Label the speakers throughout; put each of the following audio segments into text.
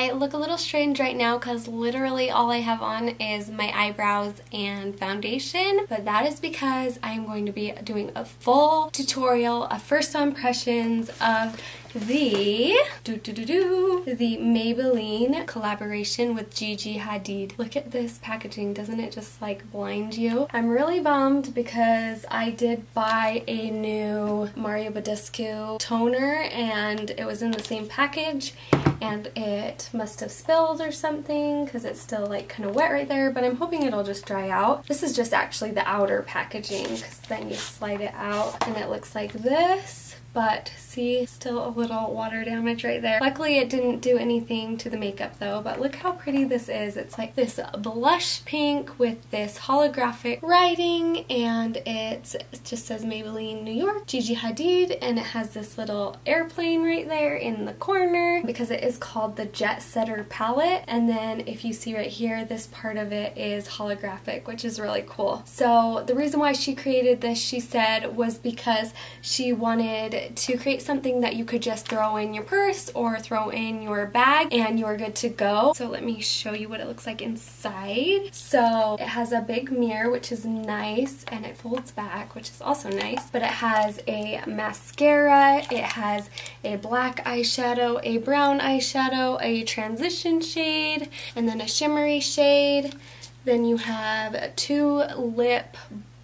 Speaker 1: I look a little strange right now because literally all I have on is my eyebrows and foundation, but that is because I'm going to be doing a full tutorial of first impressions of the Maybelline collaboration with Gigi Hadid. Look at this packaging. Doesn't it just like blind you? I'm really bummed because I did buy a new Mario Badescu toner and it was in the same package and it must have spilled or something because it's still like kind of wet right there, but I'm hoping it'll just dry out. This is just actually the outer packaging because then you slide it out and it looks like this. But see, still a little water damage right there. Luckily it didn't do anything to the makeup though, but look how pretty this is. It's like this blush pink with this holographic writing, and it just says Maybelline New York, Gigi Hadid, and it has this little airplane right there in the corner because it is called the Jetsetter Palette. And then if you see right here, this part of it is holographic, which is really cool. So the reason why she created this, she said, was because she wanted to create something that you could just throw in your purse or throw in your bag and you're good to go. So let me show you what it looks like inside. So it has a big mirror, which is nice, and it folds back, which is also nice, but it has a mascara, it has a black eyeshadow, a brown eyeshadow, a transition shade, and then a shimmery shade. Then you have 2 lip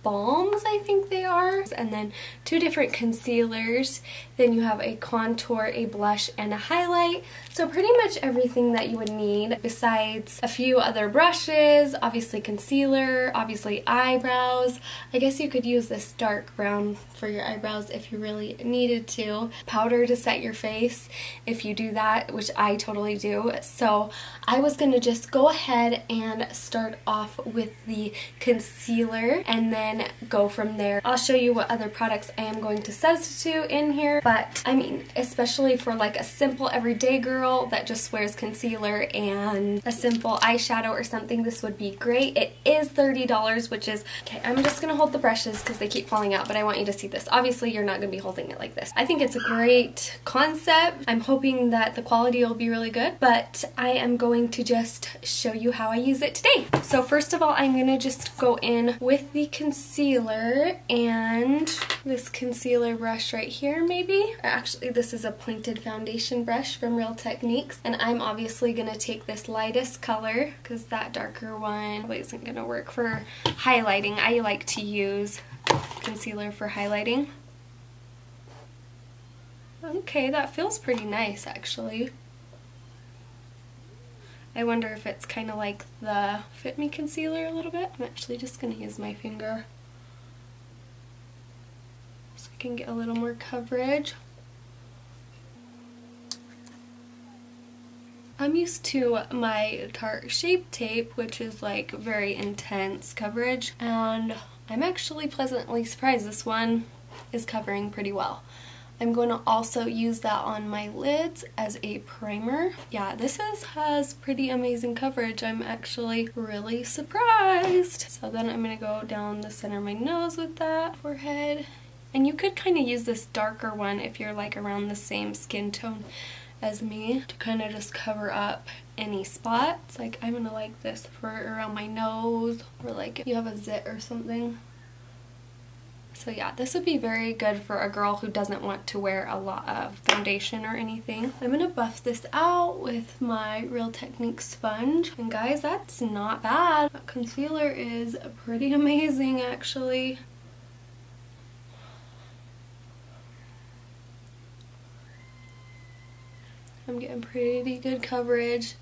Speaker 1: balms, I think they are, and then 2 different concealers. Then you have a contour, a blush, and a highlight. So pretty much everything that you would need besides a few other brushes, obviously concealer, obviously eyebrows. I guess you could use this dark brown for your eyebrows if you really needed to. Powder to set your face if you do that, which I totally do. So I was going to just go ahead and start off with the concealer and then go from there. I'll show you what other products I am going to substitute in here, but I mean, especially for like a simple everyday girl that just wears concealer and a simple eyeshadow or something, this would be great. It is $30, which is, okay, I'm just gonna hold the brushes because they keep falling out, but I want you to see this. Obviously you're not gonna be holding it like this. I think it's a great concept. I'm hoping that the quality will be really good, but I am going to just show you how I use it today. So first of all, I'm gonna just go in with the concealer and this concealer brush right here, maybe. Actually, this is a pointed foundation brush from Real Techniques, and I'm obviously gonna take this lightest color because that darker one probably isn't gonna work for highlighting. I like to use concealer for highlighting. Okay, that feels pretty nice actually. I wonder if it's kind of like the Fit Me concealer a little bit. I'm actually just going to use my finger so I can get a little more coverage. I'm used to my Tarte Shape Tape, which is like very intense coverage, and I'm actually pleasantly surprised this one is covering pretty well. I'm going to also use that on my lids as a primer. Yeah, this has pretty amazing coverage. I'm actually really surprised. So then I'm going to go down the center of my nose with that, forehead. And you could kind of use this darker one if you're like around the same skin tone as me to kind of just cover up any spots. Like I'm going to like this for around my nose, or like if you have a zit or something. So yeah, this would be very good for a girl who doesn't want to wear a lot of foundation or anything. I'm going to buff this out with my Real Techniques sponge. And guys, that's not bad. That concealer is pretty amazing actually. I'm getting pretty good coverage.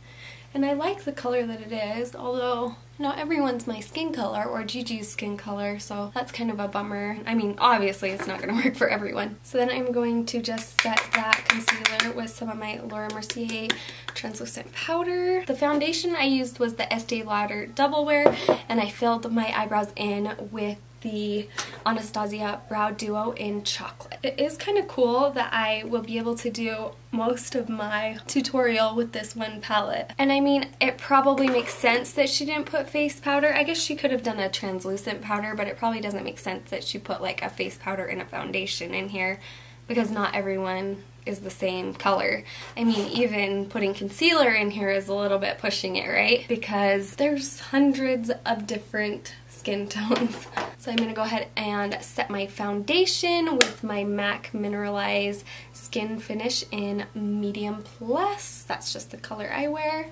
Speaker 1: And I like the color that it is, although not everyone's my skin color or Gigi's skin color, so that's kind of a bummer. I mean, obviously it's not going to work for everyone. So then I'm going to just set that concealer with some of my Laura Mercier translucent powder. The foundation I used was the Estee Lauder Double Wear, and I filled my eyebrows in with the Anastasia Brow Duo in Chocolate. It is kind of cool that I will be able to do most of my tutorial with this one palette. And I mean, it probably makes sense that she didn't put face powder. I guess she could have done a translucent powder, but it probably doesn't make sense that she put like a face powder and a foundation in here because not everyone is the same color. I mean, even putting concealer in here is a little bit pushing it, right? Because there's hundreds of different skin tones. So I'm going to go ahead and set my foundation with my MAC Mineralize Skin Finish in Medium Plus. That's just the color I wear.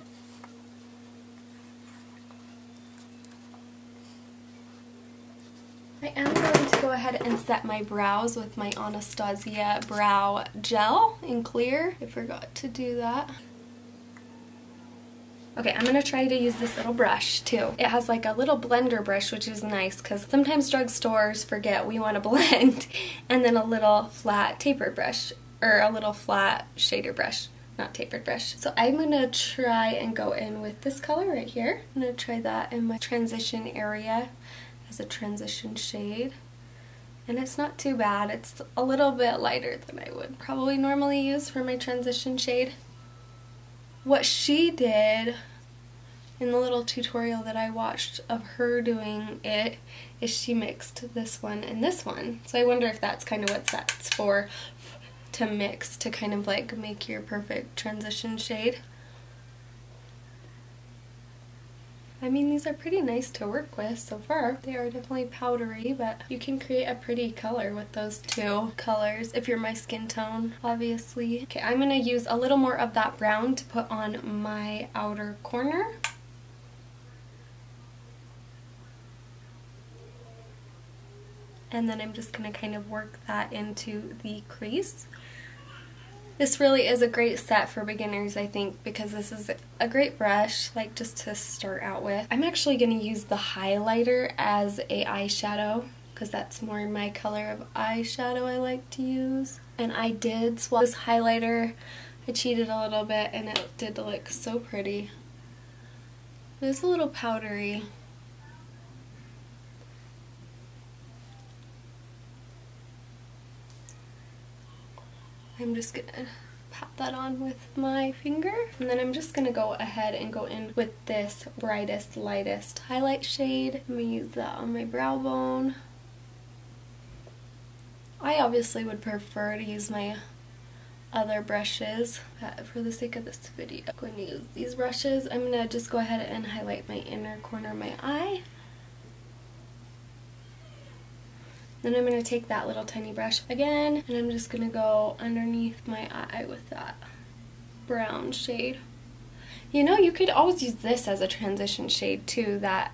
Speaker 1: I am going to go ahead and set my brows with my Anastasia Brow Gel in clear. I forgot to do that. Okay, I'm going to try to use this little brush too. It has like a little blender brush, which is nice because sometimes drugstores forget we want to blend. And then a little flat tapered brush, or a little flat shader brush, not tapered brush. So I'm going to try and go in with this color right here. I'm going to try that in my transition area as a transition shade. And it's not too bad. It's a little bit lighter than I would probably normally use for my transition shade. What she did in the little tutorial that I watched of her doing it is she mixed this one and this one. So I wonder if that's kind of what that's for, to mix to kind of like make your perfect transition shade. I mean, these are pretty nice to work with so far. They are definitely powdery, but you can create a pretty color with those two colors if you're my skin tone, obviously. Okay, I'm going to use a little more of that brown to put on my outer corner. And then I'm just going to kind of work that into the crease. This really is a great set for beginners, I think, because this is a great brush, like just to start out with. I'm actually going to use the highlighter as a eyeshadow, because that's more my color of eyeshadow I like to use. And I did swap this highlighter. I cheated a little bit and it did look so pretty. It is a little powdery. I'm just going to pat that on with my finger. And then I'm just going to go ahead and go in with this brightest, lightest highlight shade. I'm going to use that on my brow bone. I obviously would prefer to use my other brushes, but for the sake of this video, I'm going to use these brushes. I'm going to just go ahead and highlight my inner corner of my eye. Then I'm going to take that little tiny brush again, and I'm just going to go underneath my eye with that brown shade. You know, you could always use this as a transition shade too, that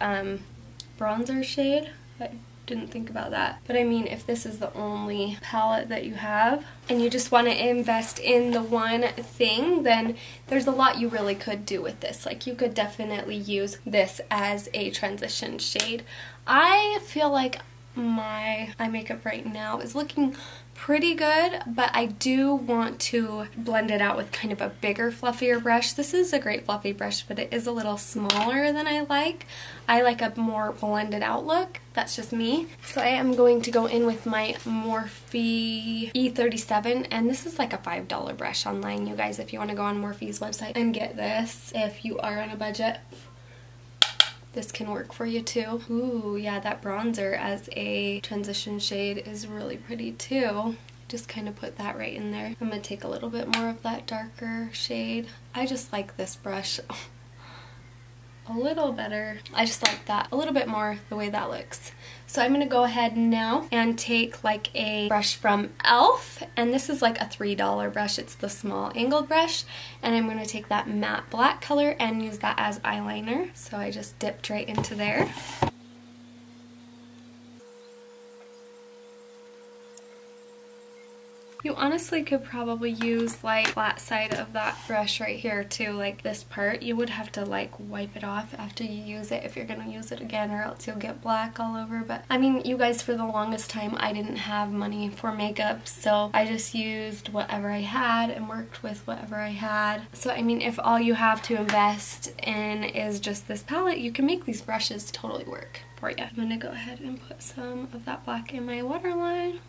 Speaker 1: bronzer shade. I didn't think about that. But I mean, if this is the only palette that you have, and you just want to invest in the one thing, then there's a lot you really could do with this. Like, you could definitely use this as a transition shade. I feel like my eye makeup right now is looking pretty good, but I do want to blend it out with kind of a bigger, fluffier brush. This is a great fluffy brush, but it is a little smaller than I like. I like a more blended out look. That's just me. So I am going to go in with my Morphe E37, and this is like a $5 brush online, you guys, if you want to go on Morphe's website and get this if you are on a budget. This can work for you too. Ooh, yeah, that bronzer as a transition shade is really pretty too. Just kind of put that right in there. I'm going to take a little bit more of that darker shade. I just like this brush a little better. I just like that a little bit more, the way that looks. So I'm going to go ahead now and take like a brush from e.l.f. and this is like a $3 brush. It's the small angled brush, and I'm going to take that matte black color and use that as eyeliner. So I just dipped right into there. You honestly could probably use like flat side of that brush right here too, like this part. You would have to like wipe it off after you use it if you're gonna use it again, or else you'll get black all over. But I mean, you guys, for the longest time I didn't have money for makeup, so I just used whatever I had and worked with whatever I had. So I mean, if all you have to invest in is just this palette, you can make these brushes totally work for you. I'm gonna go ahead and put some of that black in my waterline.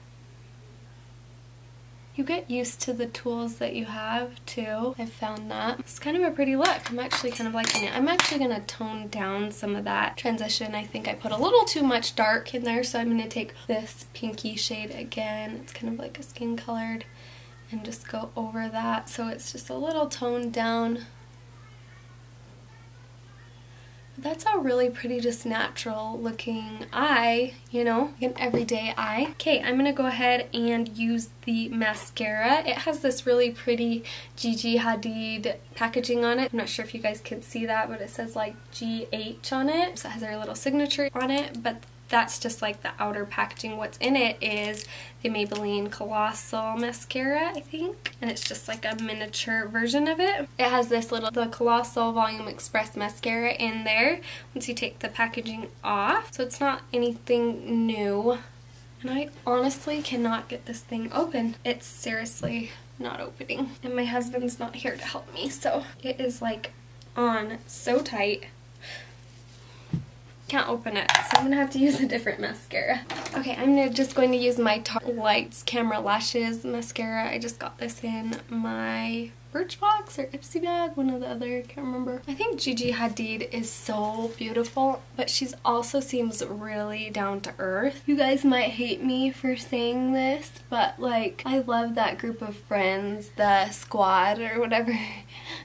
Speaker 1: You get used to the tools that you have too. I've found that. It's kind of a pretty look. I'm actually kind of liking it. I'm actually going to tone down some of that transition. I think I put a little too much dark in there, so I'm going to take this pinky shade again. It's kind of like a skin colored, and just go over that so it's just a little toned down. That's a really pretty, just natural looking eye, you know, an everyday eye. Okay, I'm gonna go ahead and use the mascara. It has this really pretty Gigi Hadid packaging on it. I'm not sure if you guys can see that, but it says like GH on it. So it has their little signature on it, but that's just like the outer packaging. What's in it is the Maybelline Colossal Mascara, I think. And it's just like a miniature version of it. It has this the Colossal Volume Express Mascara in there once you take the packaging off. So it's not anything new. And I honestly cannot get this thing open. It's seriously not opening. And my husband's not here to help me, so it is like on so tight. Can't open it, so I'm gonna have to use a different mascara. Okay, I'm just going to use my Tarte Lights Camera Lashes mascara. I just got this in my Birchbox or Ipsy bag, one or the other, I can't remember. I think Gigi Hadid is so beautiful, but she's also seems really down to earth. You guys might hate me for saying this, but like, I love that group of friends, the squad or whatever.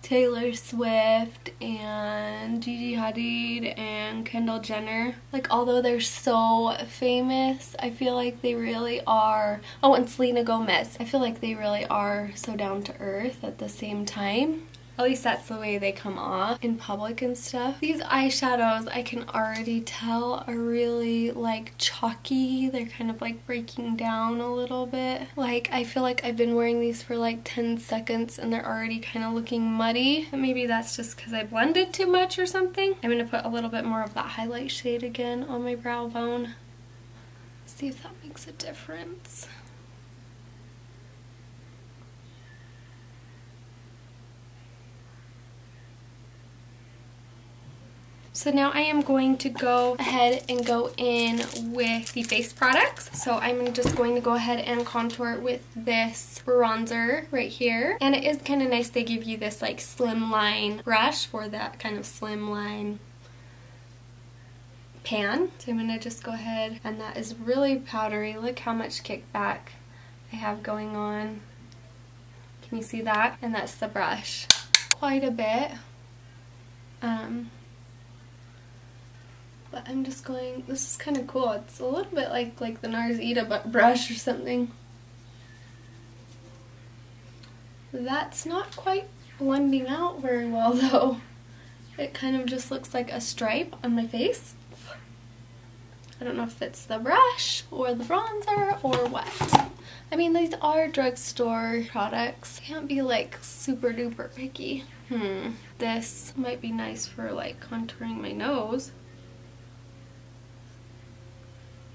Speaker 1: Taylor Swift and Gigi Hadid and Kendall Jenner. Like, although they're so famous, I feel like they really are. Oh, and Selena Gomez. I feel like they really are so down to earth at the same time. At least that's the way they come off in public and stuff. These eyeshadows, I can already tell, are really like chalky. They're kind of like breaking down a little bit. Like, I feel like I've been wearing these for like 10 seconds and they're already kind of looking muddy. Maybe that's just because I blended too much or something. I'm going to put a little bit more of that highlight shade again on my brow bone. See if that makes a difference. So now I am going to go ahead and go in with the face products. So I'm just going to go ahead and contour with this bronzer right here. And it is kind of nice they give you this like slimline brush for that kind of slimline pan. So I'm going to just go ahead, and that is really powdery. Look how much kickback I have going on. Can you see that? And that's the brush. Quite a bit. But I'm just going, this is kind of cool. It's a little bit like the NARS Ita brush or something. That's not quite blending out very well though. It kind of just looks like a stripe on my face. I don't know if it's the brush or the bronzer or what. I mean, these are drugstore products. Can't be like super duper picky. This might be nice for like contouring my nose.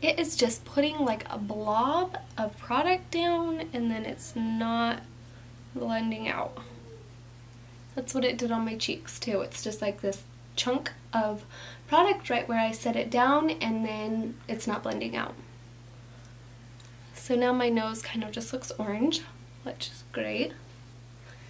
Speaker 1: It is just putting like a blob of product down and then it's not blending out. That's what it did on my cheeks too. It's just like this chunk of product right where I set it down and then it's not blending out. So now my nose kind of just looks orange, which is great.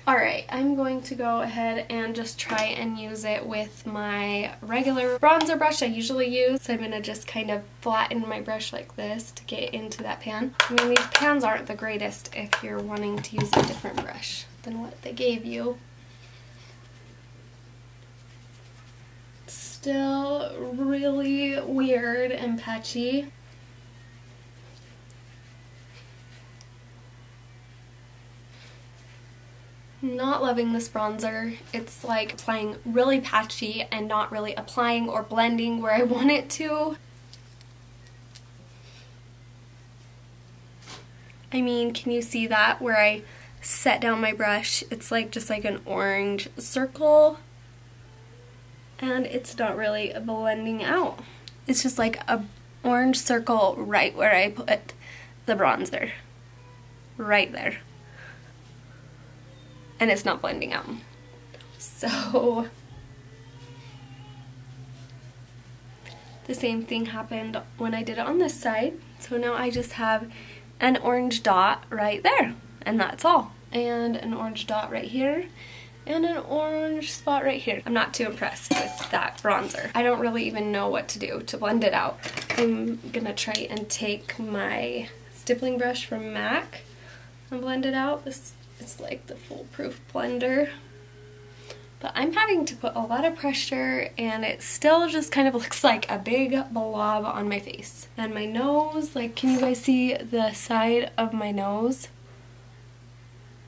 Speaker 1: Alright, I'm going to go ahead and just try and use it with my regular bronzer brush I usually use. So I'm going to just kind of flatten my brush like this to get into that pan. I mean, these pans aren't the greatest if you're wanting to use a different brush than what they gave you. It's still really weird and patchy. Not loving this bronzer. It's like applying really patchy and not really applying or blending where I want it to. I mean, can you see that where I set down my brush? It's like just like an orange circle and it's not really blending out. It's just like a orange circle right where I put the bronzer. Right there. And it's not blending out. So the same thing happened when I did it on this side. So now I just have an orange dot right there, and that's all. And an orange dot right here, and an orange spot right here. I'm not too impressed with that bronzer. I don't really even know what to do to blend it out. I'm gonna try and take my stippling brush from MAC and blend it out. This is like the foolproof blender. But I'm having to put a lot of pressure and it still just kind of looks like a big blob on my face. And my nose, like, can you guys see the side of my nose?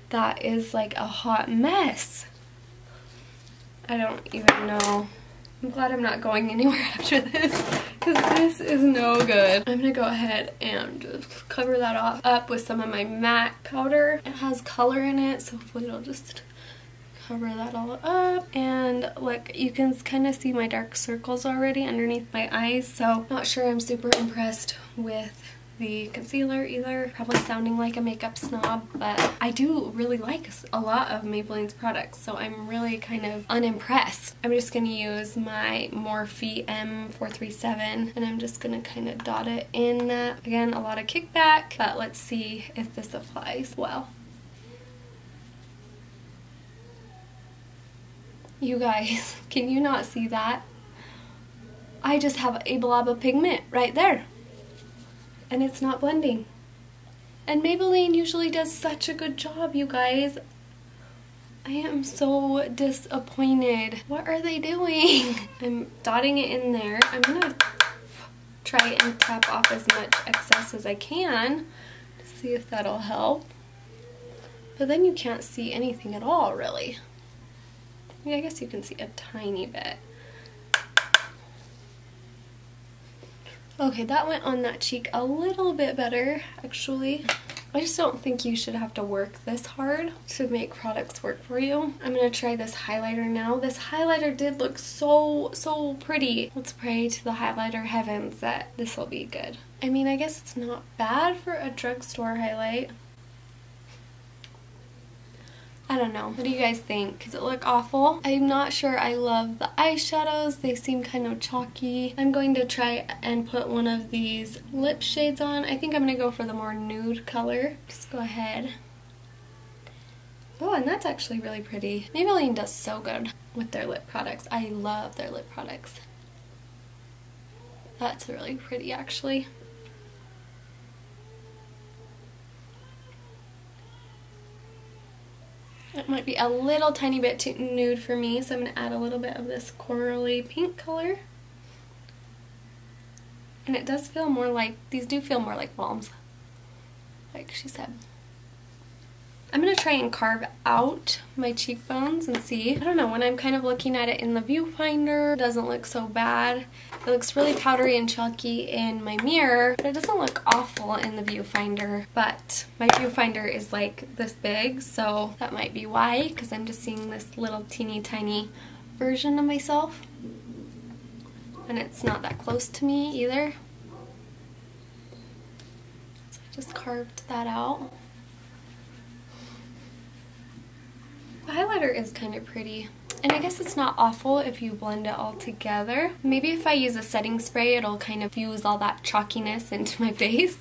Speaker 1: That is like a hot mess. I don't even know. I'm glad I'm not going anywhere after this because this is no good. I'm gonna go ahead and just cover that up with some of my MAC powder. It has color in it, so hopefully it'll just cover that all up. And look, you can kind of see my dark circles already underneath my eyes, so not sure I'm super impressed with the concealer either. Probably sounding like a makeup snob, but I do really like a lot of Maybelline's products, so I'm really kind of unimpressed. I'm just going to use my Morphe M437 and I'm just going to kind of dot it in that. Again, a lot of kickback, but let's see if this applies well. You guys, can you not see that? I just have a blob of pigment right there. And it's not blending. And Maybelline usually does such a good job, you guys. I am so disappointed. What are they doing? I'm dotting it in there. I'm gonna try and tap off as much excess as I can to see if that'll help. But then you can't see anything at all, really. I guess you can see a tiny bit. Okay, that went on that cheek a little bit better, actually. I just don't think you should have to work this hard to make products work for you. I'm going to try this highlighter now. This highlighter did look so pretty. Let's pray to the highlighter heavens that this will be good. I mean, I guess it's not bad for a drugstore highlight. I don't know. What do you guys think? Does it look awful? I'm not sure I love the eyeshadows. They seem kind of chalky. I'm going to try and put one of these lip shades on. I think I'm going to go for the more nude color. Just go ahead. Oh, and that's actually really pretty. Maybelline does so good with their lip products. I love their lip products. That's really pretty, actually. It might be a little tiny bit too nude for me, so I'm going to add a little bit of this corally pink color. And it does feel more like, these do feel more like balms, like she said. I'm going to try and carve out my cheekbones and see. I don't know, when I'm kind of looking at it in the viewfinder, it doesn't look so bad. It looks really powdery and chalky in my mirror, but it doesn't look awful in the viewfinder. But my viewfinder is like this big, so that might be why, because I'm just seeing this little teeny tiny version of myself. And it's not that close to me either. So I just carved that out. The highlighter is kind of pretty, and I guess it's not awful if you blend it all together. Maybe if I use a setting spray, it'll kind of fuse all that chalkiness into my face.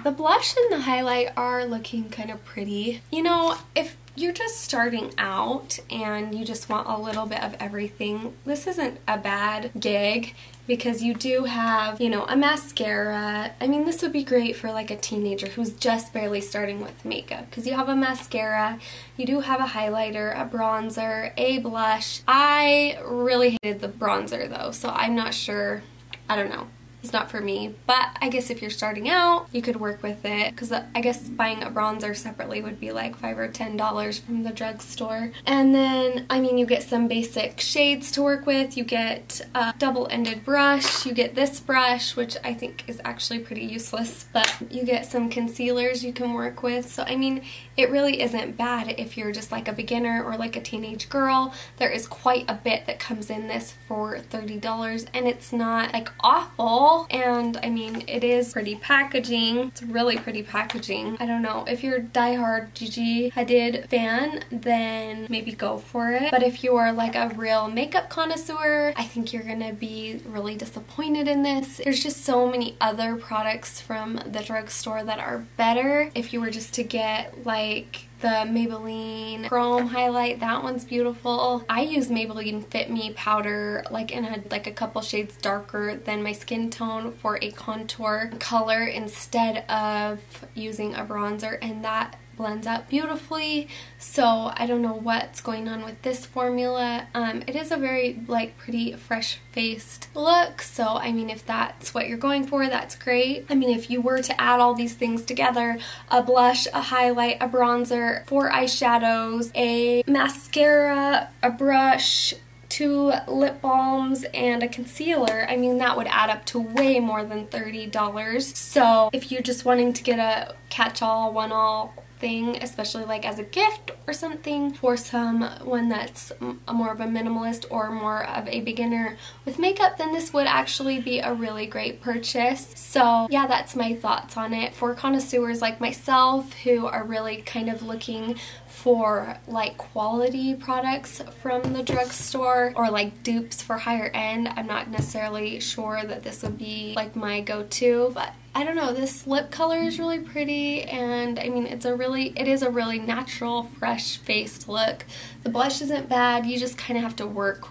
Speaker 1: The blush and the highlight are looking kind of pretty. You know, if you're just starting out and you just want a little bit of everything, this isn't a bad gig because you do have, you know, a mascara. I mean, this would be great for like a teenager who's just barely starting with makeup because you have a mascara, you do have a highlighter, a bronzer, a blush. I really hated the bronzer though, so I'm not sure. I don't know. It's not for me, but I guess if you're starting out, you could work with it because I guess buying a bronzer separately would be like $5 or $10 from the drugstore. And then, I mean, you get some basic shades to work with. You get a double-ended brush. You get this brush, which I think is actually pretty useless, but you get some concealers you can work with. So, I mean, it really isn't bad if you're just like a beginner or like a teenage girl. There is quite a bit that comes in this for $30, and it's not like awful. And I mean, it is pretty packaging. It's really pretty packaging. I don't know, if you're a diehard Gigi Hadid fan, then maybe go for it. But if you're like a real makeup connoisseur, I think you're gonna be really disappointed in this. There's just so many other products from the drugstore that are better if you were just to get like the Maybelline Chrome highlight. That one's beautiful. I use Maybelline Fit Me powder like in a couple shades darker than my skin tone for a contour color instead of using a bronzer, and that blends out beautifully. So I don't know what's going on with this formula. It is a very like pretty fresh faced look, so I mean if that's what you're going for, that's great. I mean if you were to add all these things together, a blush, a highlight, a bronzer, 4 eyeshadows, a mascara, a brush, 2 lip balms, and a concealer, I mean that would add up to way more than $30. So if you're just wanting to get a catch-all, one-all thing, especially like as a gift or something for someone that's more of a minimalist or more of a beginner with makeup, then this would actually be a really great purchase. So yeah, that's my thoughts on it. For connoisseurs like myself who are really kind of looking for like quality products from the drugstore or like dupes for higher end, I'm not necessarily sure that this would be like my go-to, but I don't know, this lip color is really pretty, and I mean it is a really natural, fresh faced look. The blush isn't bad, you just kind of have to work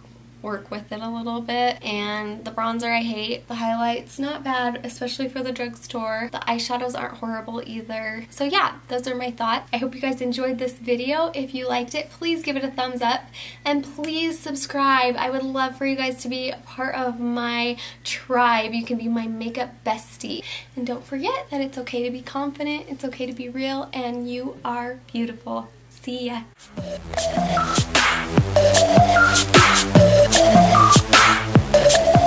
Speaker 1: with it a little bit, and the bronzer I hate. The highlight's not bad, especially for the drugstore. The eyeshadows aren't horrible either. So yeah, those are my thoughts. I hope you guys enjoyed this video. If you liked it, please give it a thumbs up and please subscribe. I would love for you guys to be a part of my tribe. You can be my makeup bestie. And don't forget that it's okay to be confident, it's okay to be real, and you are beautiful. See ya. We'll be right back.